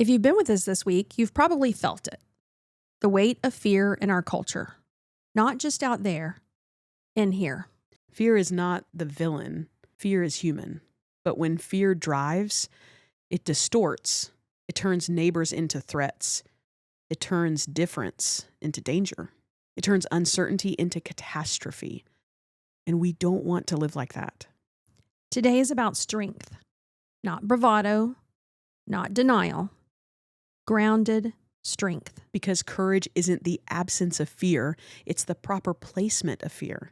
If you've been with us this week, you've probably felt it. The weight of fear in our culture, not just out there, in here. Fear is not the villain. Fear is human. But when fear drives, it distorts. It turns neighbors into threats. It turns difference into danger. It turns uncertainty into catastrophe. And we don't want to live like that. Today is about strength, not bravado, not denial. Grounded strength. Because courage isn't the absence of fear, it's the proper placement of fear.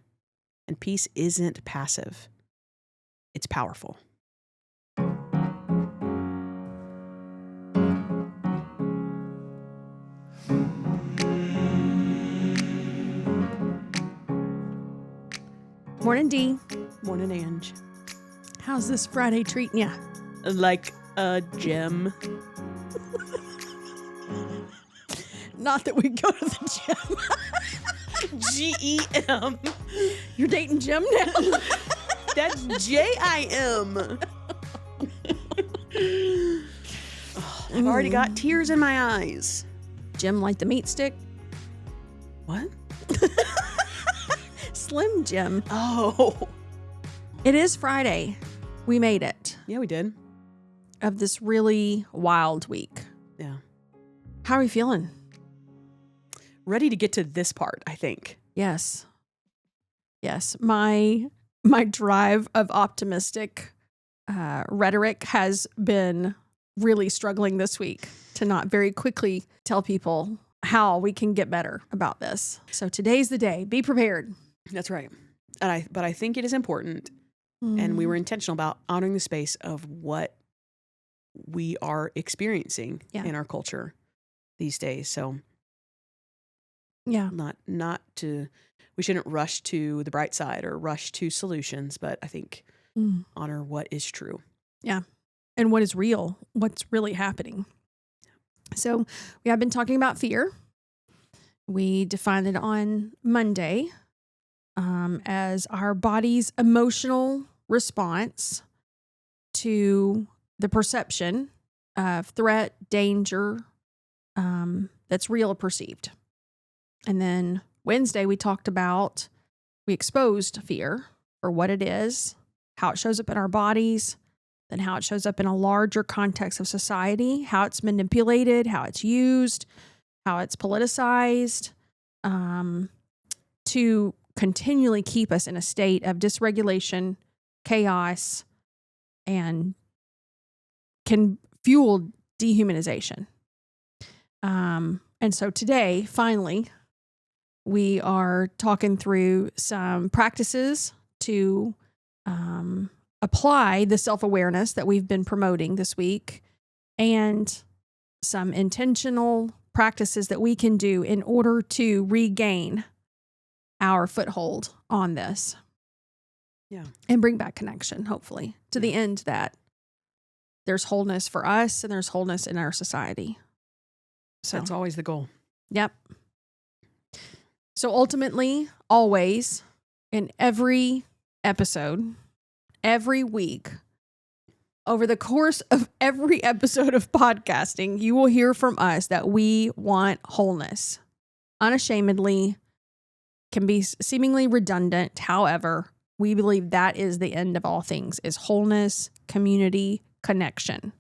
And peace isn't passive, it's powerful. Morning, Dee. Morning, Ange. How's this Friday treating ya? Like a gem. Not that we go to the gym. G-E-M. You're dating Jim now? That's J-I-M. I've already got tears in my eyes. Jim like the meat stick? What? Slim Jim. Oh. It is Friday. We made it. Yeah, we did. Of this really wild week. Yeah. How are you feeling? Ready to get to this part, I think. Yes. Yes. My drive of optimistic rhetoric has been really struggling this week to not very quickly tell people how we can get better about this. So today's the day. Be prepared. That's right. But I think it is important, and we were intentional about honoring the space of what we are experiencing in our culture these days. So yeah, we shouldn't rush to the bright side or rush to solutions, but I think honor what is true. Yeah. And what is real, what's really happening. So we have been talking about fear. We defined it on Monday as our body's emotional response to the perception of threat, danger that's real or perceived. And then Wednesday, we exposed fear for what it is, how it shows up in our bodies, then how it shows up in a larger context of society, how it's manipulated, how it's used, how it's politicized, to continually keep us in a state of dysregulation, chaos, and can fuel dehumanization. And so today, finally, we are talking through some practices to apply the self-awareness that we've been promoting this week, and some intentional practices that we can do in order to regain our foothold on this. Yeah. And bring back connection, hopefully, to the end that there's wholeness for us and there's wholeness in our society. So that's always the goal. Yep. So ultimately, always, in every episode, every week, over the course of every episode of podcasting, you will hear from us that we want wholeness. Unashamedly, can be seemingly redundant. However, we believe that is the end of all things, is wholeness, community, connection.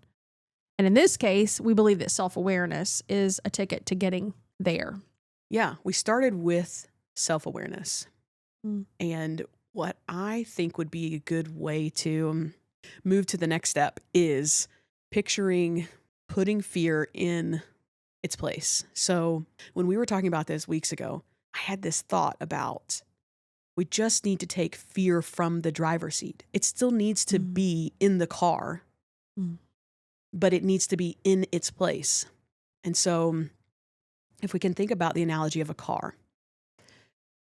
And in this case, we believe that self-awareness is a ticket to getting there. Yeah, we started with self-awareness. And what I think would be a good way to move to the next step is picturing putting fear in its place. So when we were talking about this weeks ago, I had this thought about we just need to take fear from the driver's seat. It still needs to be in the car, but it needs to be in its place. And so if we can think about the analogy of a car,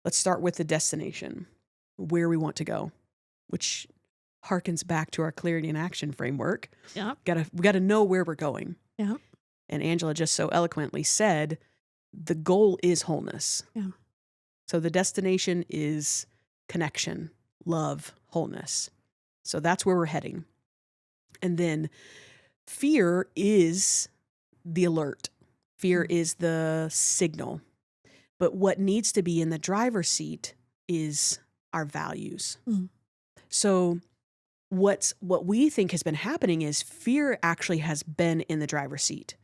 let's start with the destination, where we want to go, which harkens back to our clarity and action framework. Yeah. We gotta know where we're going. Yeah. And Angela just so eloquently said, the goal is wholeness. Yeah. So the destination is connection, love, wholeness. So that's where we're heading. And then fear is the alert. Fear is the signal. But what needs to be in the driver's seat is our values. So what we think has been happening is fear actually has been in the driver's seat.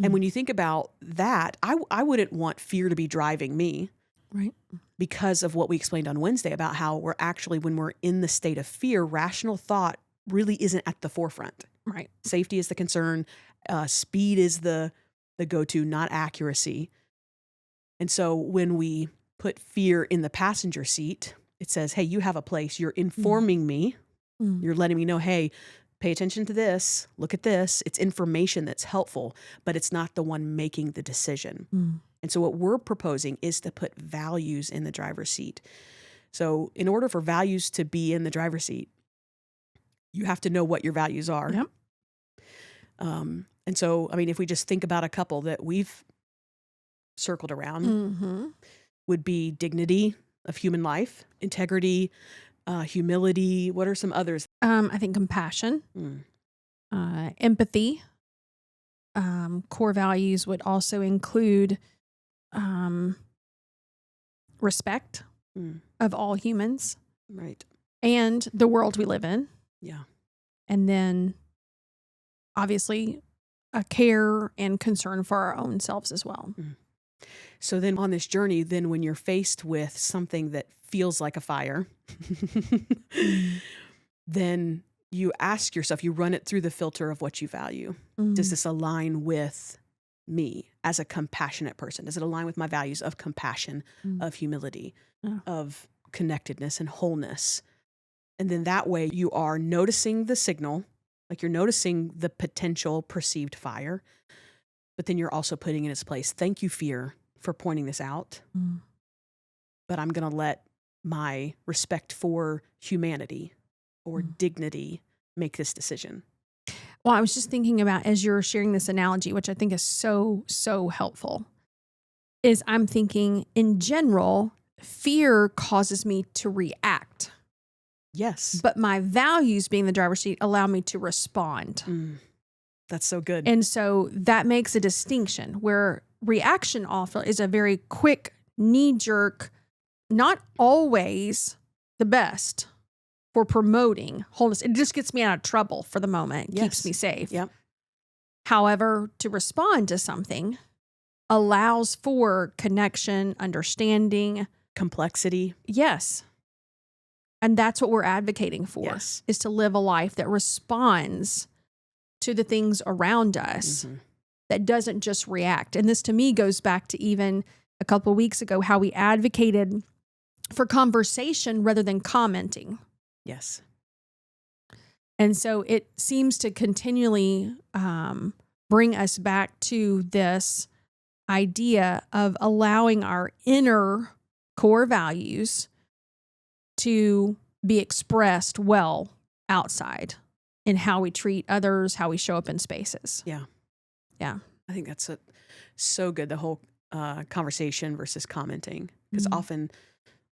And when you think about that, I wouldn't want fear to be driving me. Right. Because of what we explained on Wednesday about how we're actually, when we're in the state of fear, rational thought really isn't at the forefront. Right. Safety is the concern. Speed is the go-to, not accuracy. And so when we put fear in the passenger seat, it says, hey, you have a place. You're informing me. You're letting me know, hey, pay attention to this. Look at this. It's information that's helpful, but it's not the one making the decision. And so what we're proposing is to put values in the driver's seat. So in order for values to be in the driver's seat, you have to know what your values are. Yep. And so, I mean, if we just think about a couple that we've circled around, would be dignity of human life, integrity, humility. What are some others? I think compassion, empathy. Core values would also include respect of all humans. Right. And the world we live in. Yeah. And then obviously a care and concern for our own selves as well. So then on this journey, then when you're faced with something that feels like a fire, then you ask yourself, you run it through the filter of what you value. Does this align with me as a compassionate person? Does it align with my values of compassion, of humility, of connectedness and wholeness? And then that way you are noticing the signal, like you're noticing the potential perceived fire, but then you're also putting in its place, thank you, fear, for pointing this out. But I'm going to let my respect for humanity or dignity make this decision. Well, I was just thinking about, as you're sharing this analogy, which I think is so, so helpful, is I'm thinking in general, fear causes me to react. Yes. But my values being the driver's seat allow me to respond. That's so good. And so that makes a distinction where reaction often is a very quick, knee-jerk, not always the best for promoting wholeness. It just gets me out of trouble for the moment, keeps me safe. Yep. However, to respond to something allows for connection, understanding, complexity. Yes. And that's what we're advocating for, is to live a life that responds to the things around us, that doesn't just react. And this to me goes back to even a couple of weeks ago, how we advocated for conversation rather than commenting. Yes. And so it seems to continually bring us back to this idea of allowing our inner core values to be expressed well outside in how we treat others, how we show up in spaces. Yeah. Yeah. I think that's so good, the whole conversation versus commenting. Because often,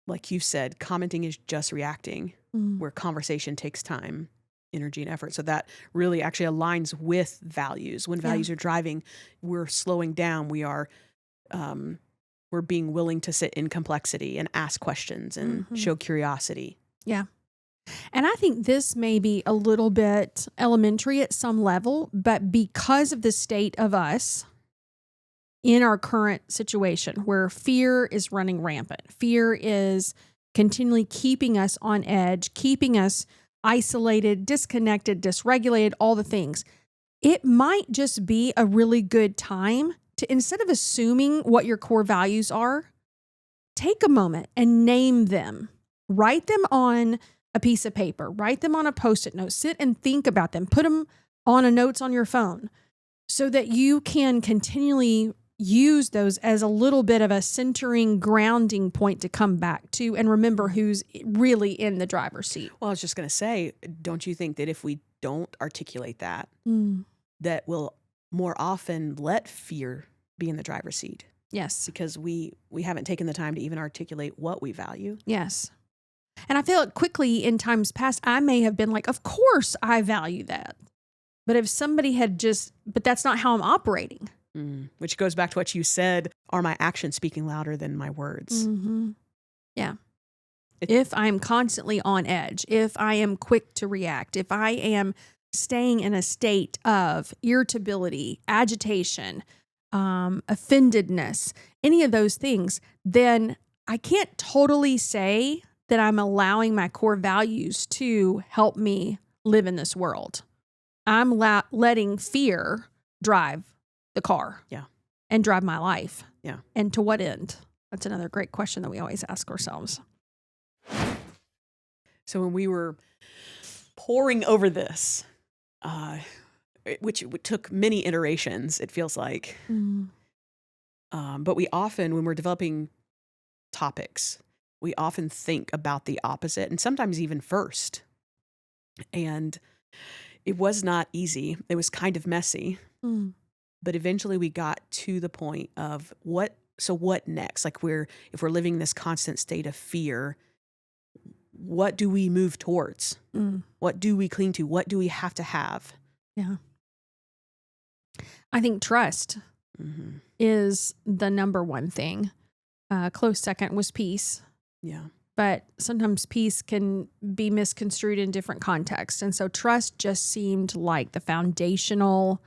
like you said, commenting is just reacting, where conversation takes time, energy, and effort. So that really actually aligns with values. When values are driving, we're slowing down. We are, we're being willing to sit in complexity and ask questions and show curiosity. Yeah. And I think this may be a little bit elementary at some level, but because of the state of us in our current situation where fear is running rampant, fear is continually keeping us on edge, keeping us isolated, disconnected, dysregulated, all the things, it might just be a really good time to, instead of assuming what your core values are, take a moment and name them. Write them on a piece of paper, write them on a Post-it note, sit and think about them, put them on a notes on your phone so that you can continually use those as a little bit of a centering, grounding point to come back to and remember who's really in the driver's seat. Well, I was just going to say, don't you think that if we don't articulate that, that we'll more often let fear be in the driver's seat? Yes. Because we haven't taken the time to even articulate what we value. Yes. And I feel like quickly in times past, I may have been like, of course I value that. But if somebody had but that's not how I'm operating. Which goes back to what you said, are my actions speaking louder than my words? Mm-hmm. Yeah. If I'm constantly on edge, if I am quick to react, if I am staying in a state of irritability, agitation, offendedness, any of those things, then I can't totally say that I'm allowing my core values to help me live in this world. I'm letting fear drive the car. Yeah. And drive my life. Yeah. And to what end? That's another great question that we always ask ourselves. So when we were poring over this, which took many iterations, it feels like, but we often, when we're developing topics, we often think about the opposite and sometimes even first. And it was not easy. It was kind of messy. But eventually we got to the point of what next? Like if we're living this constant state of fear, what do we move towards? What do we cling to? What do we have to have? Yeah. I think trust is the number one thing. Close second was peace. Yeah. But sometimes peace can be misconstrued in different contexts. And so trust just seemed like the foundational,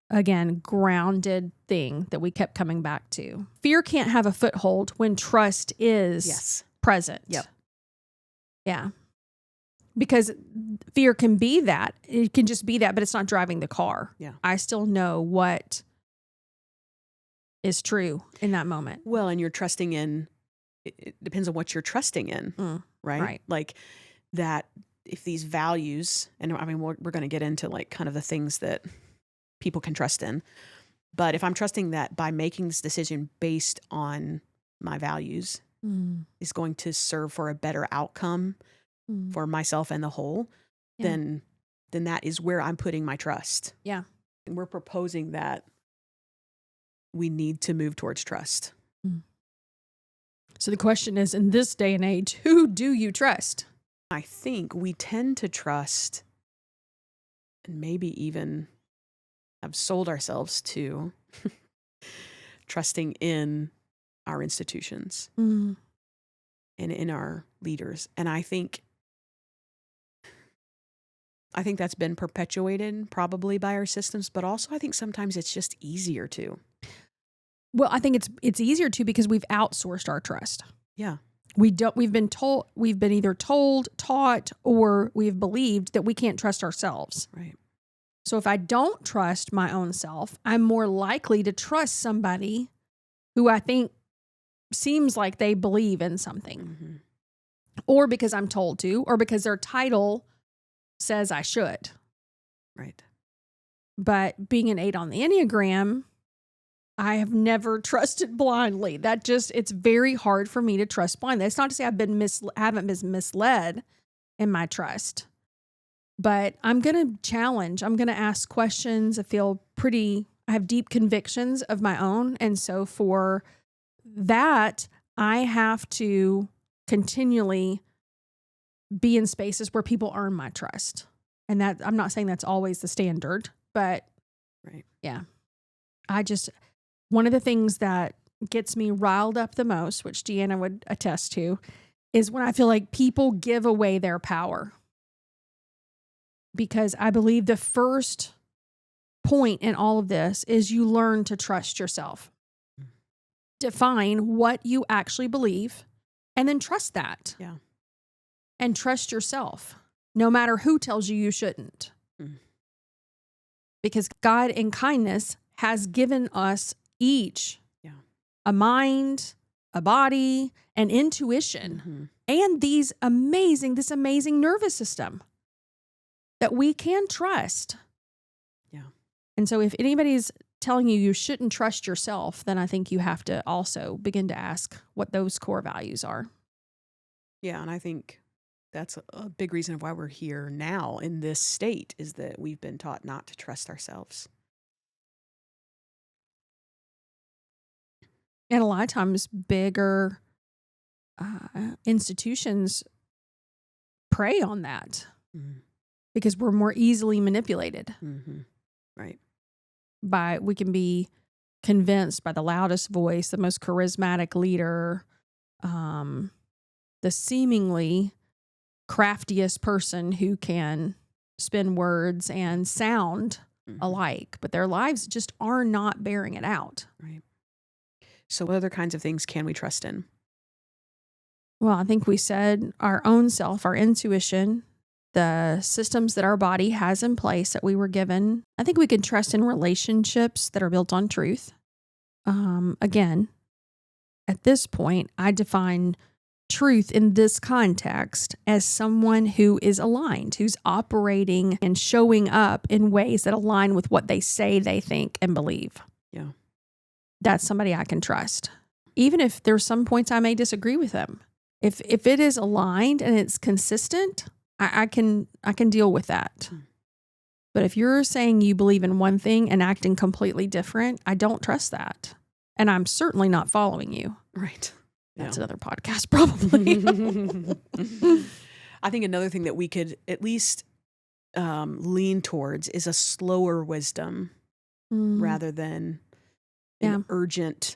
again, grounded thing that we kept coming back to. Fear can't have a foothold when trust is present. Yep. Yeah. Because fear can be that. It can just be that, but it's not driving the car. Yeah. I still know what is true in that moment. Well, and you're trusting in, it depends on what you're trusting in, right? Right. Like that, if these values, and I mean, we're going to get into like kind of the things that people can trust in. But if I'm trusting that by making this decision based on my values is going to serve for a better outcome for myself and the whole, then that is where I'm putting my trust. Yeah. And we're proposing that we need to move towards trust. So the question is, in this day and age, who do you trust? I think we tend to trust, and maybe even have sold ourselves to trusting in our institutions and in our leaders. And I think that's been perpetuated probably by our systems, but also I think sometimes it's just easier to. Well, I think it's easier to because we've outsourced our trust. Yeah. We've been either told, taught, or we've believed that we can't trust ourselves. Right. So if I don't trust my own self, I'm more likely to trust somebody who I think seems like they believe in something. Or because I'm told to, or because their title says I should. Right. But being an 8 on the Enneagram, I have never trusted blindly. It's very hard for me to trust blindly. That's not to say I haven't been misled in my trust. But I'm going to challenge. I'm going to ask questions. I have deep convictions of my own. And so for that, I have to continually be in spaces where people earn my trust. And that, I'm not saying that's always the standard, but yeah, one of the things that gets me riled up the most, which Deanna would attest to, is when I feel like people give away their power. Because I believe the first point in all of this is you learn to trust yourself. Define what you actually believe and then trust that. Yeah. And trust yourself, no matter who tells you shouldn't. Because God in kindness has given us each a mind, a body, an intuition, and this amazing nervous system that we can trust. Yeah. And so if anybody's telling you shouldn't trust yourself, then I think you have to also begin to ask what those core values are. Yeah, and I think that's a big reason of why we're here now in this state is that we've been taught not to trust ourselves. And a lot of times bigger institutions prey on that. because we're more easily manipulated Right. we can be convinced by the loudest voice, the most charismatic leader, the seemingly craftiest person who can spin words and sound alike, but their lives just are not bearing it out. Right. So what other kinds of things can we trust in? Well, I think we said our own self, our intuition, the systems that our body has in place that we were given. I think we can trust in relationships that are built on truth. Again, at this point, I define truth in this context as someone who is aligned, who's operating and showing up in ways that align with what they say they think and believe. Yeah. That's somebody I can trust. Even if there's some points I may disagree with them. If it is aligned and it's consistent, I can deal with that. But if you're saying you believe in one thing and acting completely different, I don't trust that. And I'm certainly not following you. Right. That's another podcast, probably. I think another thing that we could at least lean towards is a slower wisdom rather than an urgent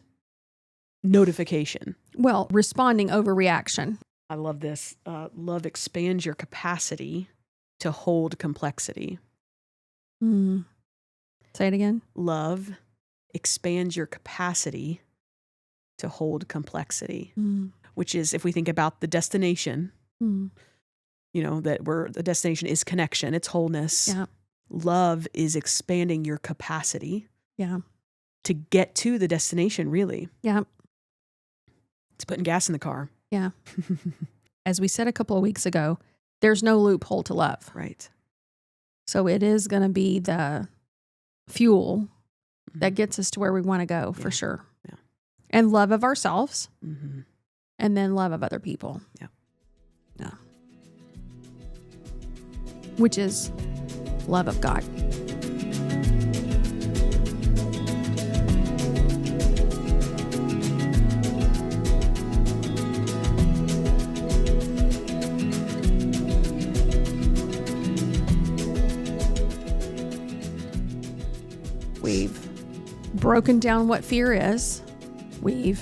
notification. Well, responding over reaction. I love this. Love expands your capacity to hold complexity. Say it again. Love expands your capacity to hold complexity, which is, if we think about the destination, that the destination is connection, it's wholeness. Yeah. Love is expanding your capacity. Yeah. To get to the destination, really. Yeah. It's putting gas in the car. Yeah. As we said a couple of weeks ago, there's no loophole to love. Right. So it is going to be the fuel that gets us to where we want to go, for sure. Yeah. And love of ourselves. And then love of other people. Yeah. Yeah. Which is love of God. We've broken down what fear is. We've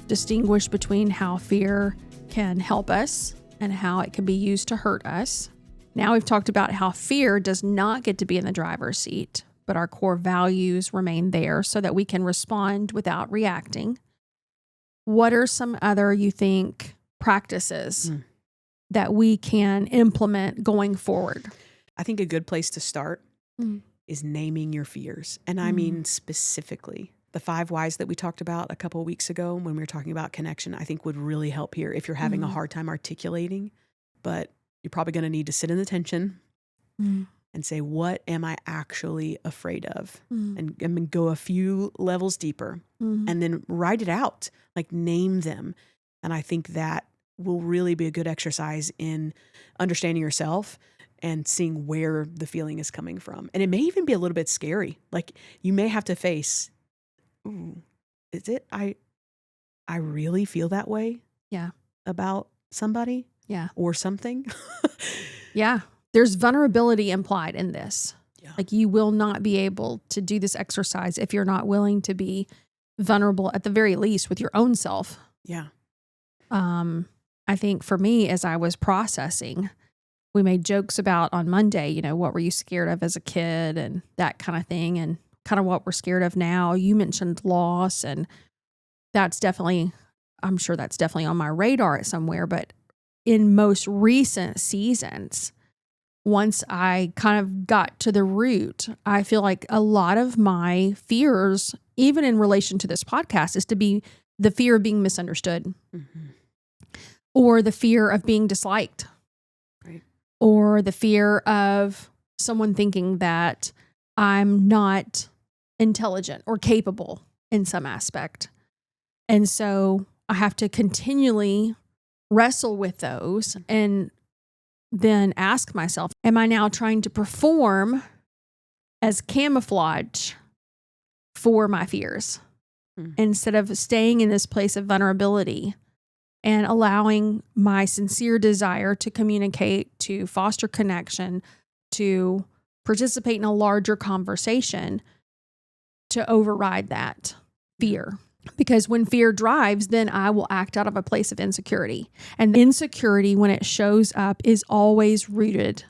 distinguished between how fear can help us and how it can be used to hurt us. Now we've talked about how fear does not get to be in the driver's seat, but our core values remain there so that we can respond without reacting. What are some other, you think, practices that we can implement going forward? I think a good place to start is naming your fears. And I mean specifically, the 5 whys that we talked about a couple of weeks ago when we were talking about connection, I think would really help here if you're having a hard time articulating. But you're probably going to need to sit in the tension and say, what am I actually afraid of? And go a few levels deeper and then write it out, like name them. And I think that will really be a good exercise in understanding yourself and seeing where the feeling is coming from. And it may even be a little bit scary. Like you may have to face, is it, I really feel that way about somebody or something. Yeah. There's vulnerability implied in this. Yeah. Like you will not be able to do this exercise if you're not willing to be vulnerable at the very least with your own self. Yeah. I think for me, as I was processing, we made jokes about on Monday, what were you scared of as a kid and that kind of thing, and kind of what we're scared of now. You mentioned loss, and I'm sure that's definitely on my radar somewhere. But in most recent seasons, once I kind of got to the root, I feel like a lot of my fears, even in relation to this podcast, is to be the fear of being misunderstood or the fear of being disliked. Or the fear of someone thinking that I'm not intelligent or capable in some aspect. And so I have to continually wrestle with those and then ask myself, am I now trying to perform as camouflage for my fears instead of staying in this place of vulnerability and allowing my sincere desire to communicate, to foster connection, to participate in a larger conversation to override that fear. Because when fear drives, then I will act out of a place of insecurity. And the insecurity, when it shows up, is always rooted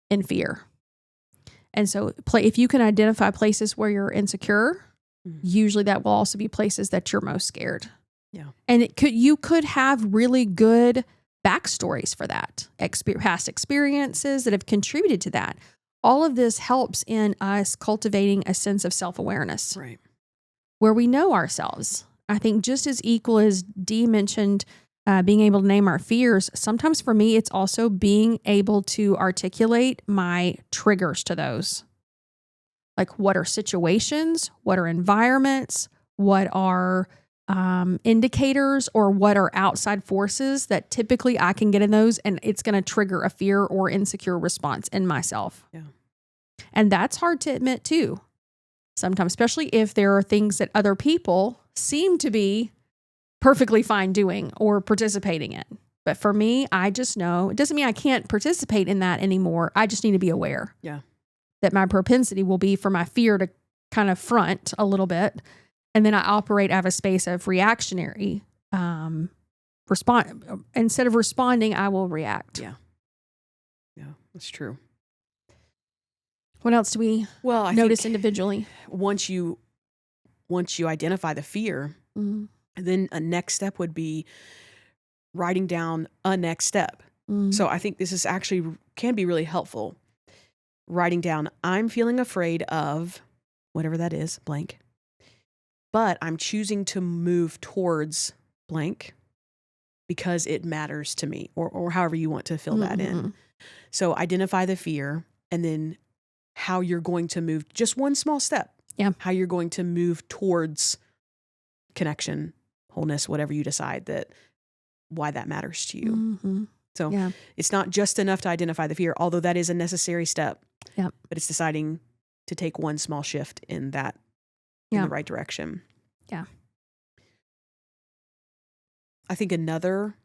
in fear. And so if you can identify places where you're insecure, usually that will also be places that you're most scared. Yeah. And you could have really good backstories for that, past experiences that have contributed to that. All of this helps in us cultivating a sense of self-awareness. Right. Where we know ourselves. I think just as equal as Dee mentioned, being able to name our fears, sometimes for me, it's also being able to articulate my triggers to those. Like, what are situations? What are environments? What are indicators, or what are outside forces that typically I can get in those, and it's going to trigger a fear or insecure response in myself. Yeah. And that's hard to admit too. Sometimes, especially if there are things that other people seem to be perfectly fine doing or participating in. But for me, I just know it doesn't mean I can't participate in that anymore. I just need to be aware. Yeah. That my propensity will be for my fear to kind of front a little bit. And then I operate out of a space of reactionary respond. Instead of responding, I will react. Yeah. Yeah, that's true. What else do we I notice think individually? Once you identify the fear, then a next step would be writing down a next step. So I think this is actually can be really helpful. Writing down, I'm feeling afraid of whatever that is, blank, but I'm choosing to move towards blank because it matters to me, or however you want to fill that in. So identify the fear, and then how you're going to move, just one small step. Yeah. How you're going to move towards connection, wholeness, whatever you decide why that matters to you. So it's not just enough to identify the fear, although that is a necessary step. Yeah. But it's deciding to take one small shift in the right direction. Yeah. I think another,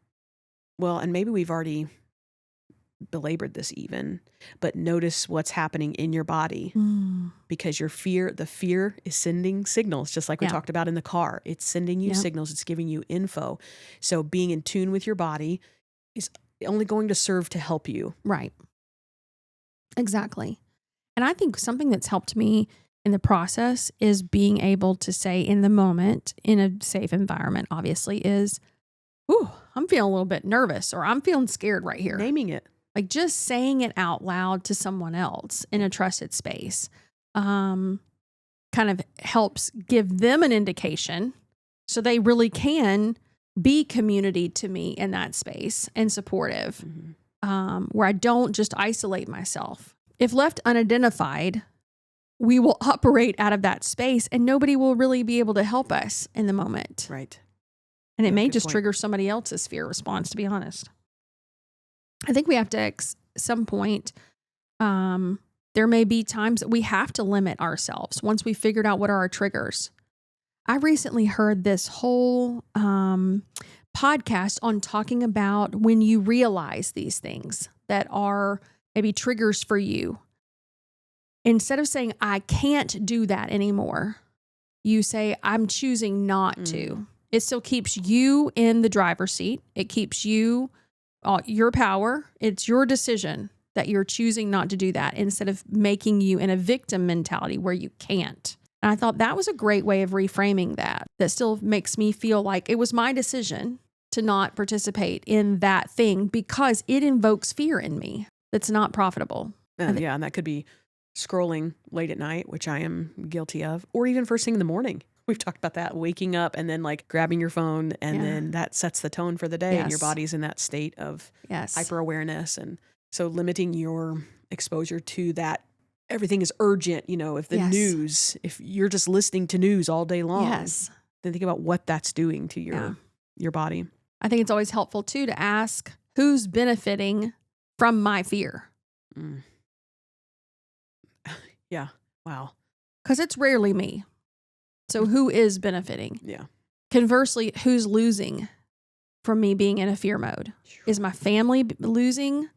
and maybe we've already belabored this even, but notice what's happening in your body because the fear is sending signals, just like we talked about in the car. It's sending you signals. It's giving you info. So being in tune with your body is only going to serve to help you. Right. Exactly. And I think something that's helped me in the process is being able to say in the moment, in a safe environment, obviously, is, ooh, I'm feeling a little bit nervous, or I'm feeling scared right here. Naming it. Like just saying it out loud to someone else in a trusted space kind of helps give them an indication so they really can be community to me in that space and supportive, where I don't just isolate myself. If left unidentified, we will operate out of that space and nobody will really be able to help us in the moment. Right. And it may just trigger somebody else's fear response, to be honest. I think we have to, at some point, there may be times that we have to limit ourselves once we figured out what are our triggers. I recently heard this whole podcast on talking about when you realize these things that are maybe triggers for you. Instead of saying, I can't do that anymore, you say, I'm choosing not to. It still keeps you in the driver's seat. It keeps you your power. It's your decision that you're choosing not to do that instead of making you in a victim mentality where you can't. And I thought that was a great way of reframing that still makes me feel like it was my decision to not participate in that thing because it invokes fear in me that's not profitable. And that could be scrolling late at night, which I am guilty of, or even first thing in the morning. We've talked about that, waking up and then like grabbing your phone, and then that sets the tone for the day, and your body's in that state of hyper awareness. And so limiting your exposure to that, everything is urgent, if the news, if you're just listening to news all day long, then think about what that's doing to your body. I think it's always helpful too to ask who's benefiting from my fear. Yeah. Wow. Because it's rarely me. So who is benefiting? Yeah. Conversely, who's losing from me being in a fear mode? Is my family losing?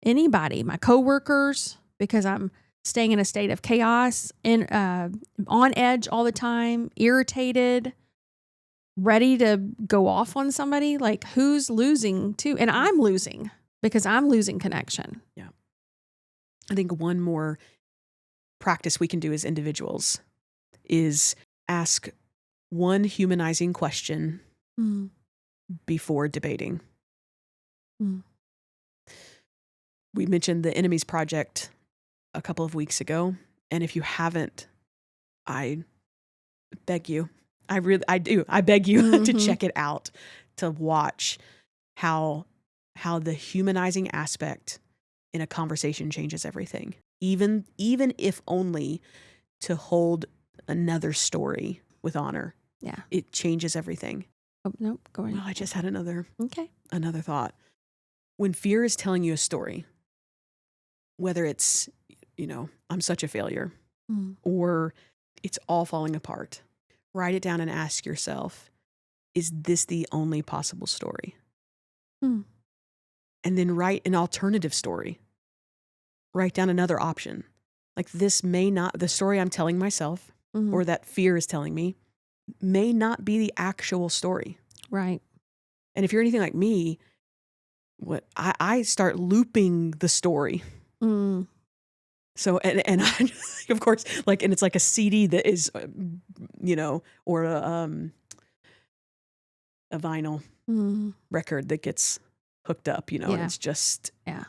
anybody, my coworkers, because I'm staying in a state of chaos and on edge all the time, irritated, ready to go off on somebody. Like, who's losing too? And I'm losing because I'm losing connection. Yeah. I think one more practice we can do as individuals is ask one humanizing question before debating. We mentioned the Enemies Project a couple of weeks ago. And if you haven't, I beg you, I beg you to check it out, to watch how the humanizing aspect in a conversation changes everything. Even if only to hold another story with honor. Yeah. It changes everything. Oh, nope. Go ahead. Well, I just had another another thought. When fear is telling you a story, whether it's, I'm such a failure, or it's all falling apart, write it down and ask yourself, is this the only possible story? And then write an alternative story. Write down another option. Like, this may not, the story I'm telling myself or that fear is telling me may not be the actual story. Right. And if you're anything like me, I start looping the story. So, and I, of course, and it's like a CD that is, or a vinyl record that gets hooked up, and it's just. Yeah.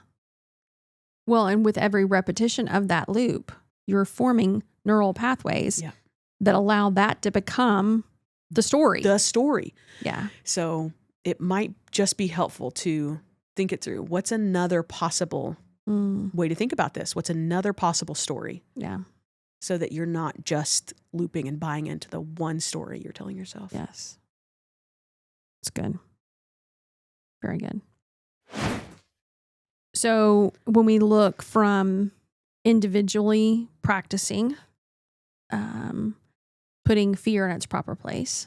Well, and with every repetition of that loop, you're forming neural pathways that allow that to become the story. The story. Yeah. So it might just be helpful to think it through. What's another possible way to think about this? What's another possible story? Yeah. So that you're not just looping and buying into the one story you're telling yourself. Yes. It's good. Very good. So when we look from individually practicing, putting fear in its proper place,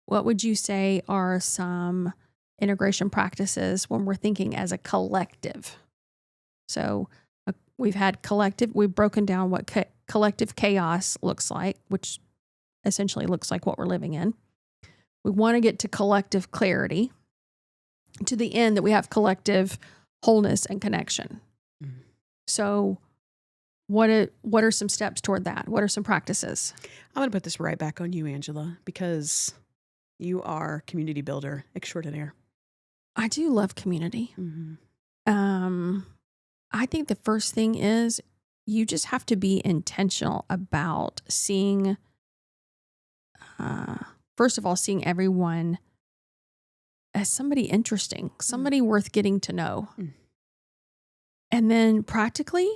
what would you say are some integration practices when we're thinking as a collective? So we've broken down what collective chaos looks like, which essentially looks like what we're living in. We want to get to collective clarity, to the end that we have collective wholeness and connection. So what are some steps toward that? What are some practices? I'm going to put this right back on you, Angela, because you are community builder extraordinaire. I do love community. I think the first thing is you just have to be intentional about seeing, first of all, seeing everyone as somebody interesting, somebody worth getting to know. And then practically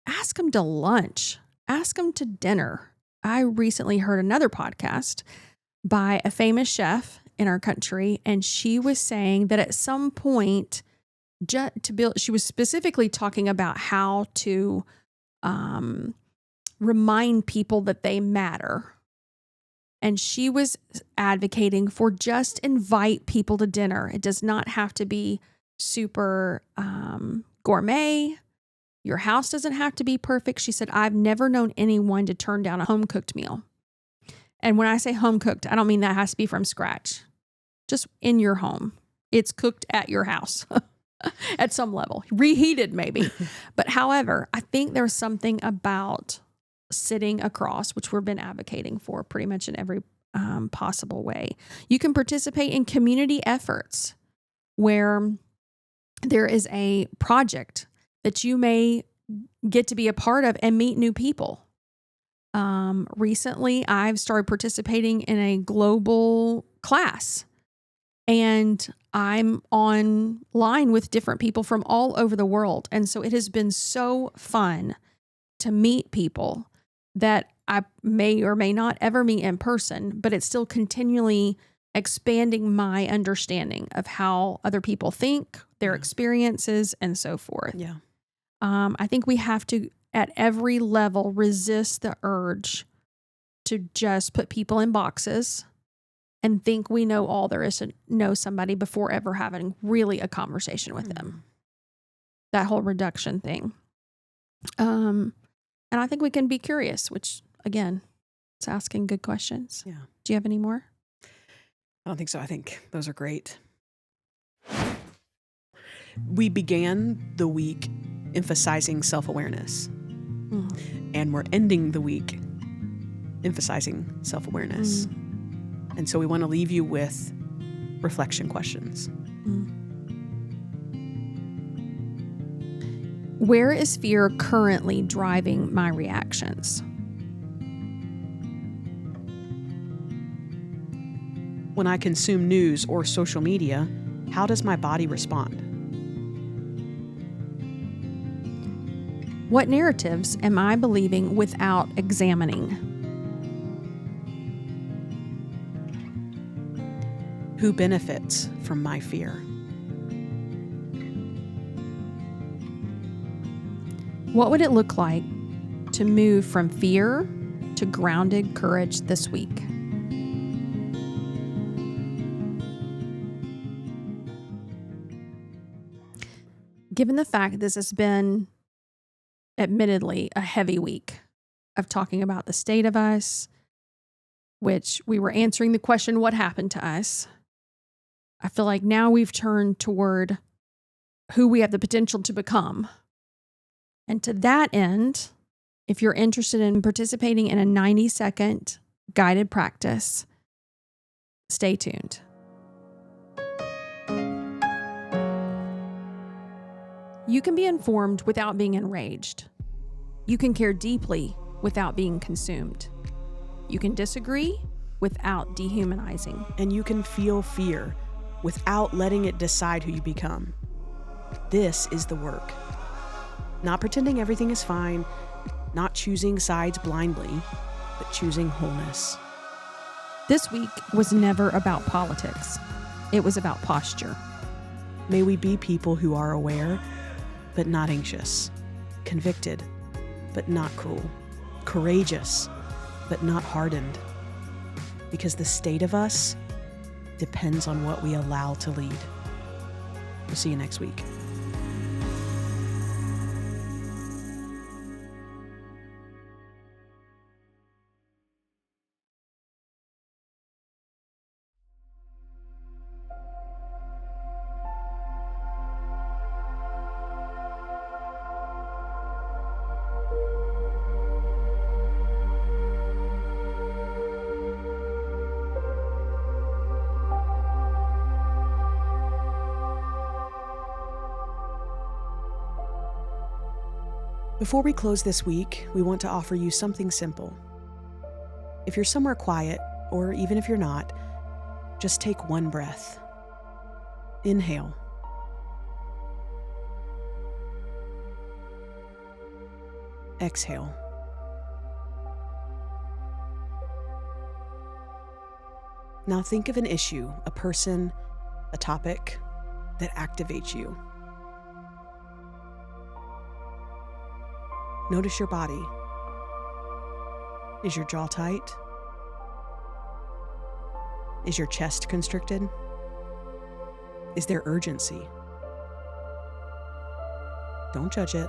ask them to lunch, ask them to dinner. I recently heard another podcast by a famous chef in our country, and she was saying that at some point she was specifically talking about how to remind people that they matter. And she was advocating for just invite people to dinner. It does not have to be super gourmet. Your house doesn't have to be perfect. She said, I've never known anyone to turn down a home-cooked meal. And when I say home-cooked, I don't mean that has to be from scratch. Just in your home. It's cooked at your house at some level. Reheated maybe. But however, I think there's something about sitting across, which we've been advocating for pretty much in every possible way. You can participate in community efforts where there is a project that you may get to be a part of and meet new people. Recently, I've started participating in a global class, and I'm online with different people from all over the world. And so it has been so fun to meet people that I may or may not ever meet in person, but it's still continually expanding my understanding of how other people think, their experiences, and so forth. Yeah. I think we have to, at every level, resist the urge to just put people in boxes and think we know all there is to know somebody before ever having really a conversation with them. that whole reduction thing. And I think we can be curious, which again, it's asking good questions. Yeah. Do you have any more? I don't think so. I think those are great. We began the week emphasizing self-awareness, and we're ending the week emphasizing self-awareness. And so we want to leave you with reflection questions. Where is fear currently driving my reactions? When I consume news or social media, how does my body respond? What narratives am I believing without examining? Who benefits from my fear? What would it look like to move from fear to grounded courage this week? Given the fact this has been, admittedly, a heavy week of talking about the state of us, which we were answering the question, what happened to us? I feel like now we've turned toward who we have the potential to become. And to that end, if you're interested in participating in a 90-second guided practice, stay tuned. You can be informed without being enraged. You can care deeply without being consumed. You can disagree without dehumanizing. And you can feel fear without letting it decide who you become. This is the work. Not pretending everything is fine, not choosing sides blindly, but choosing wholeness. This week was never about politics. It was about posture. May we be people who are aware, but not anxious, convicted, but not cruel, courageous, but not hardened, because the state of us depends on what we allow to lead. We'll see you next week. Before we close this week, we want to offer you something simple. If you're somewhere quiet, or even if you're not, just take one breath. Inhale. Exhale. Now think of an issue, a person, a topic that activates you. Notice your body. Is your jaw tight? Is your chest constricted? Is there urgency? Don't judge it.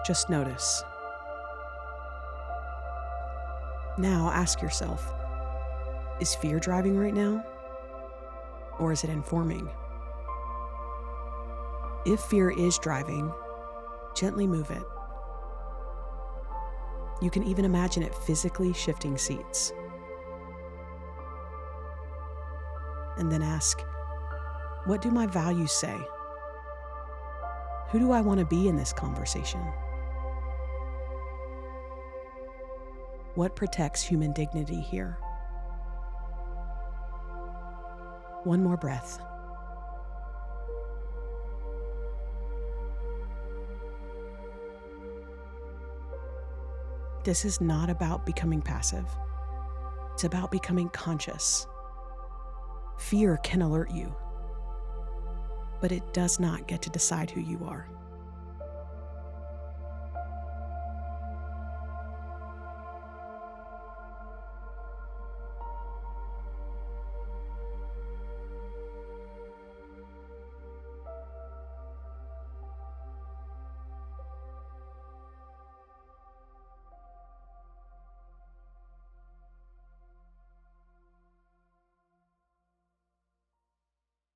Just notice. Now ask yourself, is fear driving right now? Or is it informing? If fear is driving, gently move it. You can even imagine it physically shifting seats. And then ask, what do my values say? Who do I want to be in this conversation? What protects human dignity here? One more breath. This is not about becoming passive. It's about becoming conscious. Fear can alert you, but it does not get to decide who you are.